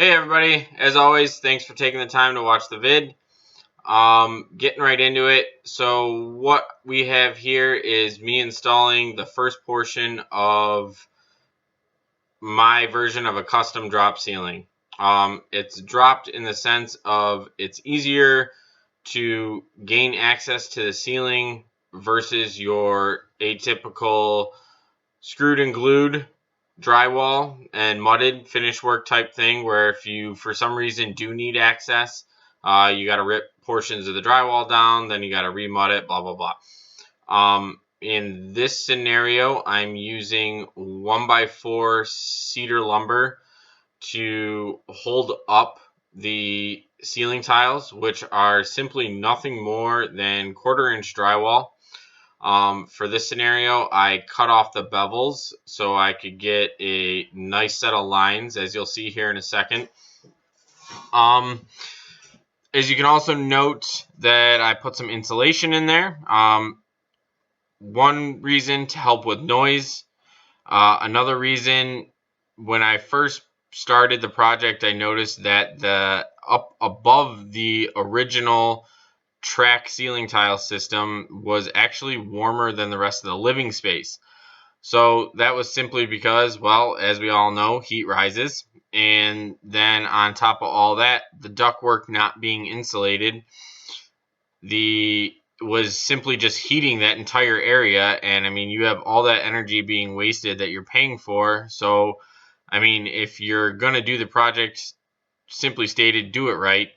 Hey everybody, as always, thanks for taking the time to watch the vid. Getting right into it. So what we have here is me installing the first portion of my version of a custom drop ceiling. It's dropped in the sense of it's easier to gain access to the ceiling versus your atypical screwed and glued drywall and mudded finish work type thing, where if you for some reason do need access, you got to rip portions of the drywall down, then you got to remud it, blah blah blah. In this scenario, I'm using 1x4 cedar lumber to hold up the ceiling tiles, which are simply nothing more than 1/4 inch drywall. For this scenario, I cut off the bevels so I could get a nice set of lines, as you'll see here in a second. As you can also note that I put some insulation in there. One reason to help with noise. Another reason, when I first started the project, I noticed that the up above the original track ceiling tile system was actually warmer than the rest of the living space. So that was simply because, well, as we all know, heat rises. And then on top of all that, the ductwork not being insulated, was simply just heating that entire area. And I mean, you have all that energy being wasted that you're paying for. So, I mean, if you're going to do the project, simply stated, do it right.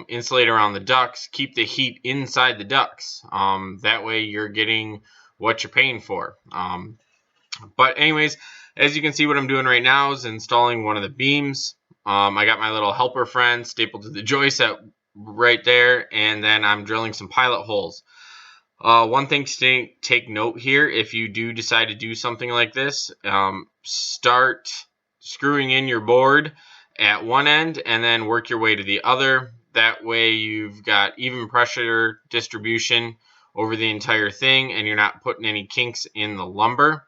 Insulate around the ducts, keep the heat inside the ducts. That way you're getting what you're paying for. But anyways, as you can see, what I'm doing right now is installing one of the beams. I got my little helper friend stapled to the joist right there, and then I'm drilling some pilot holes. One thing to take note here, if you do decide to do something like this, start screwing in your board at one end and then work your way to the other. That way you've got even pressure distribution over the entire thing and you're not putting any kinks in the lumber.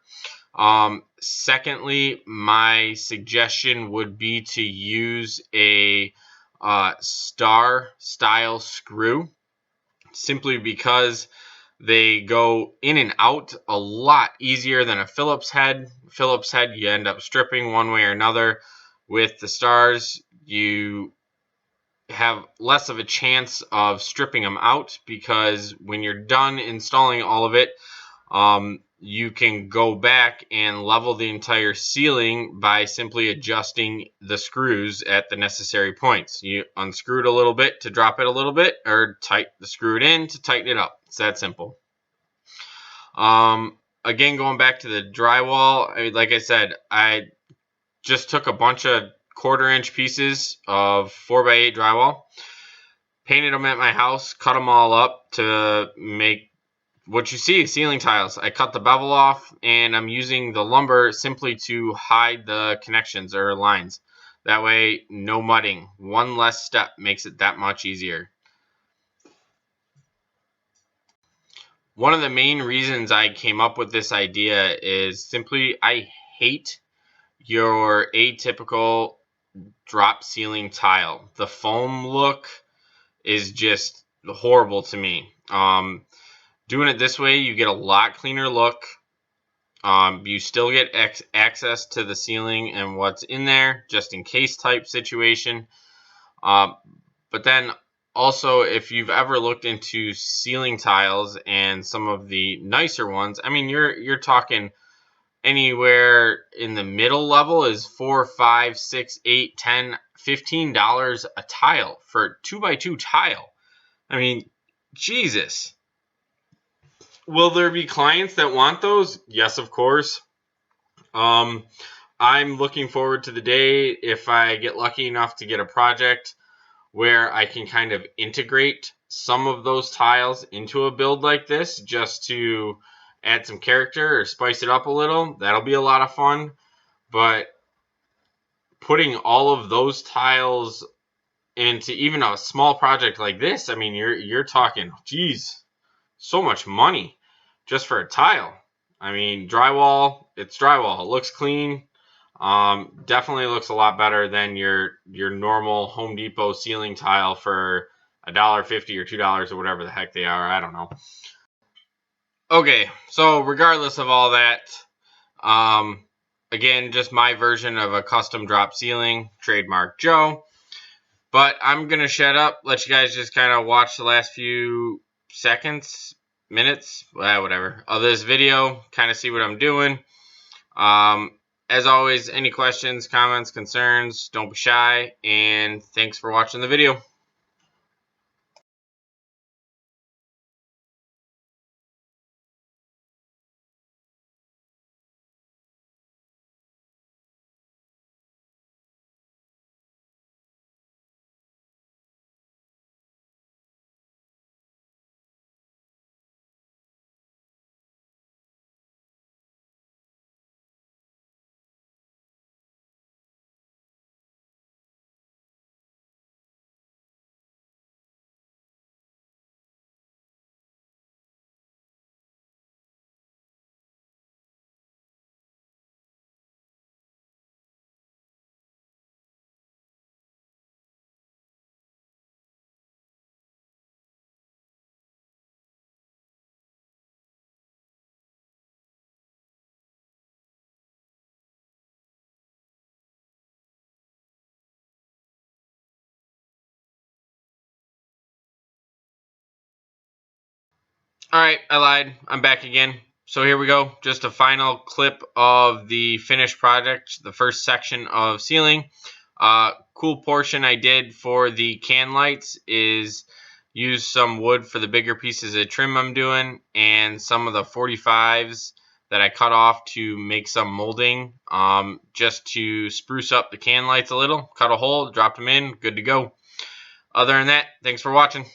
Secondly, my suggestion would be to use a star style screw, simply because they go in and out a lot easier than a Phillips head. Phillips head, you end up stripping one way or another. With the stars, you have less of a chance of stripping them out, because when you're done installing all of it, you can go back and level the entire ceiling by simply adjusting the screws at the necessary points. You unscrew it a little bit to drop it a little bit, or screw it in to tighten it up. It's that simple. Again, going back to the drywall, like I said, I just took a bunch of 1/4 inch pieces of 4x8 drywall, painted them at my house, cut them all up to make what you see, ceiling tiles. I cut the bevel off, and I'm using the lumber simply to hide the connections or lines. That way, no mudding. One less step makes it that much easier. One of the main reasons I came up with this idea is simply I hate your atypical drop ceiling tile. The foam look is just horrible to me. Doing it this way, you get a lot cleaner look. You still get access to the ceiling and what's in there, just in case type situation. But then also, if you've ever looked into ceiling tiles and some of the nicer ones, I mean, you're talking anywhere in the middle level is $4, $5, $6, $8, $10, $15 a tile for a 2x2 tile. I mean, Jesus. Will there be clients that want those? Yes, of course. I'm looking forward to the day if I get lucky enough to get a project where I can kind of integrate some of those tiles into a build like this, just to add some character or spice it up a little. That'll be a lot of fun. But putting all of those tiles into even a small project like this, I mean, you're talking, geez, so much money just for a tile. I mean, drywall, it's drywall. It looks clean. Definitely looks a lot better than your normal Home Depot ceiling tile for $1.50 or $2 or whatever the heck they are. I don't know. Okay, so regardless of all that, again, just my version of a custom drop ceiling, trademark Joe. But I'm going to shut up, let you guys just kind of watch the last few seconds, minutes, whatever, of this video, kind of see what I'm doing. As always, any questions, comments, concerns, don't be shy, and thanks for watching the video. Alright, I lied. I'm back again. So here we go. Just a final clip of the finished project, the first section of ceiling. Cool portion I did for the can lights is use some wood for the bigger pieces of trim I'm doing, and some of the 45s that I cut off to make some molding, just to spruce up the can lights a little. Cut a hole, dropped them in, good to go. Other than that, thanks for watching.